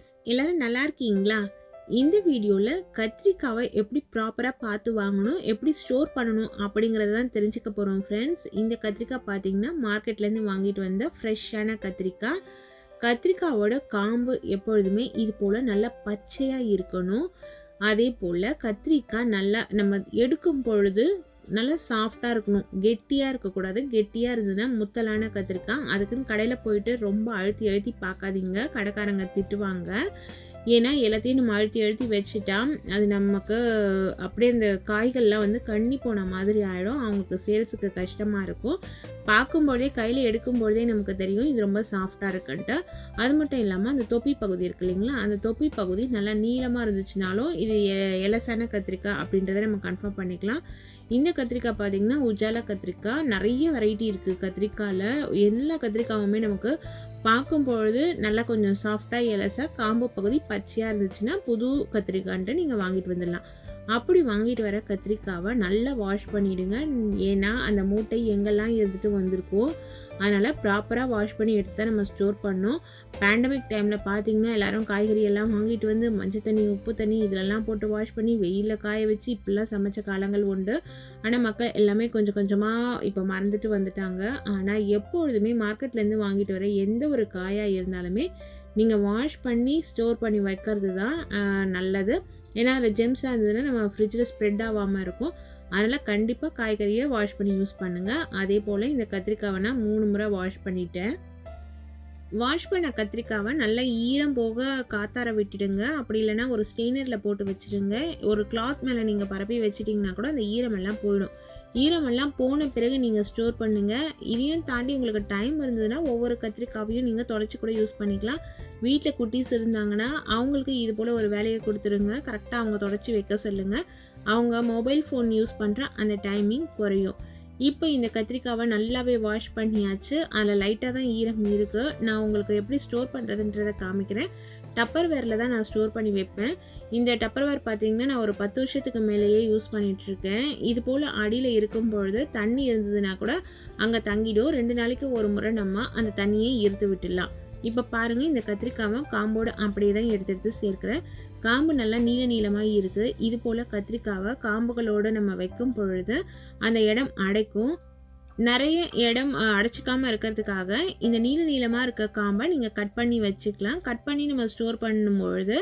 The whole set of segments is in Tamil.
ஃப்ரெண்ட்ஸ், எல்லாரும் நல்லா இருக்கீங்களா? இந்த வீடியோவில் கத்திரிக்காவை எப்படி ப்ராப்பராக பார்த்து வாங்கணும், எப்படி ஸ்டோர் பண்ணணும் அப்படிங்கிறத தான் தெரிஞ்சுக்க போகிறோம் ஃப்ரெண்ட்ஸ். இந்த கத்திரிக்காய் பார்த்தீங்கன்னா மார்க்கெட்லேருந்து வாங்கிட்டு வந்த ஃப்ரெஷ்ஷான கத்திரிக்காய். கத்திரிக்காவோட காம்பு எப்பொழுதுமே இது போல் நல்லா பச்சையாக இருக்கணும். அதே போல் கத்திரிக்காய் நல்லா நம்ம எடுக்கும் பொழுது நல்லா சாஃப்டாக இருக்கணும், கெட்டியாக இருக்கக்கூடாது. கெட்டியாக இருந்ததுன்னா முத்தலான கத்திரிக்காய். அதுக்குன்னு கடையில் போயிட்டு ரொம்ப அழுத்தி அழுத்தி பார்க்காதீங்க, கடைக்காரங்க திட்டுவாங்க. ஏன்னா எல்லாத்தையும் நம்ம அழுத்தி அழுத்தி வச்சுட்டா அது நமக்கு அப்படியே அந்த காய்கள்லாம் வந்து கண்ணி போன மாதிரி ஆகிடும். அவங்களுக்கு சேல்ஸுக்கு கஷ்டமாக இருக்கும். பார்க்கும்பொழுதே கையில் எடுக்கும்பொழுதே நமக்கு தெரியும் இது ரொம்ப சாஃப்டாக இருக்குன்ட்டு. அது மட்டும் இல்லாமல் அந்த தொப்பி பகுதி இருக்கு இல்லைங்களா, அந்த தொப்பி பகுதி நல்லா நீளமாக இருந்துச்சுனாலும் இது எலசான கத்திரிக்காய் அப்படின்றத நம்ம கன்ஃபார்ம் பண்ணிக்கலாம். இந்த கத்திரிக்காய் பார்த்திங்கன்னா உஜாலா கத்திரிக்காய். நிறைய வெரைட்டி இருக்குது கத்திரிக்காயில். எல்லா கத்திரிக்காயுமே நமக்கு பார்க்கும் பொழுது நல்லா கொஞ்சம் சாஃப்டாக எலசாக, காம்பு பகுதி பச்சையாக இருந்துச்சுன்னா புது கத்திரிக்காய்ன்ட்டு நீங்கள் வாங்கிட்டு வந்துடலாம். அப்படி வாங்கிட்டு வர கத்திரிக்காவை நல்லா வாஷ் பண்ணிவிடுங்க. ஏன்னா அந்த மூட்டை எங்கெல்லாம் இருந்துட்டு வந்திருக்கோ அதனால் ப்ராப்பராக வாஷ் பண்ணி எடுத்து தான் நம்ம ஸ்டோர் பண்ணோம். பேண்டமிக் டைமில் பார்த்திங்கன்னா எல்லோரும் காய்கறி எல்லாம் வாங்கிட்டு வந்து மஞ்சள் தண்ணி, உப்பு தண்ணி இதிலெல்லாம் போட்டு வாஷ் பண்ணி வெயிலில் காய வச்சு இப்படிலாம் சமைச்ச காலங்கள் உண்டு. ஆனால் மக்கள் எல்லாமே கொஞ்சம் கொஞ்சமாக இப்போ மறந்துட்டு வந்துட்டாங்க. ஆனால் எப்பொழுதுமே மார்க்கெட்லேருந்து வாங்கிட்டு வர எந்த ஒரு காயாக இருந்தாலுமே நீங்கள் வாஷ் பண்ணி ஸ்டோர் பண்ணி வைக்கிறது தான் நல்லது. ஏன்னா அதில் ஜெம்ஸாக இருந்ததுன்னா நம்ம ஃப்ரிட்ஜில் ஸ்ப்ரெட் ஆகாமல் இருக்கும். அதனால் கண்டிப்பாக காய்கறியை வாஷ் பண்ணி யூஸ் பண்ணுங்கள். அதே போல் இந்த கத்திரிக்காவை நான் 3 முறை வாஷ் பண்ணிட்டேன். வாஷ் பண்ண கத்திரிக்காவை நல்லா ஈரம் போக காத்தார விட்டுடுங்க. அப்படி இல்லைன்னா ஒரு ஸ்டெய்னரில் போட்டு வச்சுடுங்க. ஒரு கிளாத் மேலே நீங்கள் பரப்பி வச்சிட்டிங்கன்னா கூட அந்த ஈரமெல்லாம் போயிடும். ஈரமெல்லாம் போன பிறகு நீங்கள் ஸ்டோர் பண்ணுங்கள். இதையும் தாண்டி உங்களுக்கு டைம் இருந்ததுன்னா ஒவ்வொரு கத்திரிக்காவையும் நீங்கள் தொடச்சி கூட யூஸ் பண்ணிக்கலாம். வீட்டில் குட்டீஸ் இருந்தாங்கன்னா அவங்களுக்கு இது போல் ஒரு வேலையை கொடுத்துருங்க. கரெக்டாக அவங்க தொடச்சி வைக்க சொல்லுங்கள். அவங்க மொபைல் ஃபோன் யூஸ் பண்ணுற அந்த டைமிங் குறையும். இப்போ இந்த கத்திரிக்காவை நல்லாவே வாஷ் பண்ணியாச்சு. அதில் லைட்டாக தான் ஈரம் இருக்குது. நான் உங்களுக்கு எப்படி ஸ்டோர் பண்ணுறதுன்றதை காமிக்கிறேன். டப்பர்வேரில் தான் நான் ஸ்டோர் பண்ணி வைப்பேன். இந்த டப்பர்வேர் பார்த்திங்கன்னா நான் ஒரு 10 வருஷத்துக்கு மேலேயே யூஸ் பண்ணிகிட்ருக்கேன். இது போல் அடியில் இருக்கும் பொழுது தண்ணி இருந்ததுன்னா கூட அங்கே தங்கிடும். 2 நாளைக்கு ஒரு முறை நம்ம அந்த தண்ணியை இருத்து விட்டுடலாம். இப்போ பாருங்கள், இந்த கத்திரிக்காவை காம்போடு அப்படியே தான் எடுத்து சேர்க்குறேன். காம்பு நல்லா நீளமாக இருக்குது. இது போல் கத்திரிக்காவை காம்புகளோடு நம்ம வைக்கும் பொழுது அந்த இடம் அடைக்கும். நிறைய இடம் அடைச்சிக்காமல் இருக்கிறதுக்காக இந்த நீளமாக இருக்க காம்பை நீங்கள் கட் பண்ணி வச்சுக்கலாம். கட் பண்ணி நம்ம ஸ்டோர் பண்ணும்பொழுது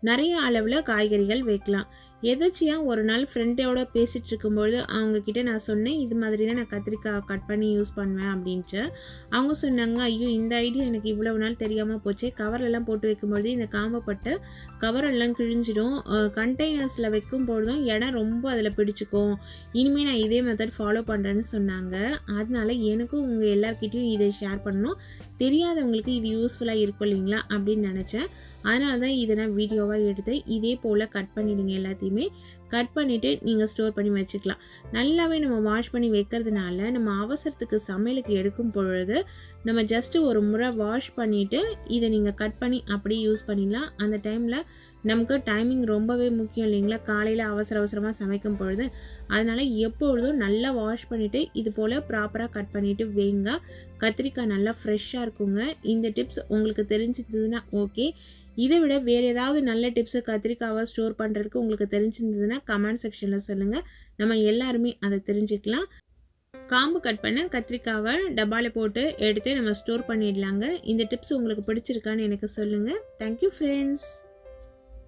நிறைய அளவில் காய்கறிகள் வைக்கலாம். எதாச்சியாக ஒரு நாள் ஃப்ரெண்டோட பேசிகிட்டு இருக்கும்பொழுது அவங்கக்கிட்ட நான் சொன்னேன், இது மாதிரி தான் நான் கத்திரிக்காய் கட் பண்ணி யூஸ் பண்ணுவேன் அப்படின்ட்டு. அவங்க சொன்னாங்க, ஐயோ இந்த ஐடியா எனக்கு இவ்வளவு நாள் தெரியாமல் போச்சு. கவரெல்லாம் போட்டு வைக்கும்பொழுது இந்த காம்பப்பட்டு கவரெல்லாம் கிழிஞ்சிடும். கண்டெய்னர்ஸில் வைக்கும்பொழுதும் இடம் ரொம்ப அதில் பிடிச்சிக்கும். இனிமேல் நான் இதே மெத்தட் ஃபாலோ பண்ணுறேன்னு சொன்னாங்க. அதனால எனக்கும் உங்கள் எல்லாருக்கிட்டையும் இதை ஷேர் பண்ணணும். தெரியாதவங்களுக்கு இது யூஸ்ஃபுல்லாக இருக்கும் இல்லைங்களா அப்படின்னு நினச்சேன். அதனால தான் இதை நான் வீடியோவாக எடுத்து இதே போல் கட் பண்ணிவிடுங்க. எல்லாத்தையுமே கட் பண்ணிவிட்டு நீங்கள் ஸ்டோர் பண்ணி வச்சுக்கலாம். நல்லாவே நம்ம வாஷ் பண்ணி வைக்கிறதுனால நம்ம அவசரத்துக்கு சமையலுக்கு எடுக்கும் பொழுது நம்ம ஜஸ்ட்டு ஒரு முறை வாஷ் பண்ணிவிட்டு இதை நீங்கள் கட் பண்ணி அப்படியே யூஸ் பண்ணிடலாம். அந்த டைமில் நமக்கு டைமிங் ரொம்பவே முக்கியம் இல்லைங்களா, காலையில் அவசரமாக சமைக்கும் பொழுது. அதனால் எப்பொழுதும் நல்லா வாஷ் பண்ணிவிட்டு இது போல் ப்ராப்பராக கட் பண்ணிவிட்டு வைங்க. கத்திரிக்காய் நல்லா ஃப்ரெஷ்ஷாக இருக்குங்க. இந்த டிப்ஸ் உங்களுக்கு தெரிஞ்சிருந்ததுன்னா ஓகே. இதை விட வேறு ஏதாவது நல்ல டிப்ஸு கத்திரிக்காவை ஸ்டோர் பண்ணுறதுக்கு உங்களுக்கு தெரிஞ்சிருந்ததுன்னா கமெண்ட் செக்ஷனில் சொல்லுங்கள். நம்ம எல்லாருமே அதை தெரிஞ்சுக்கலாம். காம்பு கட் பண்ண கத்திரிக்காவை டப்பாவில் போட்டு எடுத்து நம்ம ஸ்டோர் பண்ணிடலாங்க. இந்த டிப்ஸ் உங்களுக்கு பிடிச்சிருக்கான்னு எனக்கு சொல்லுங்கள். Thank you friends.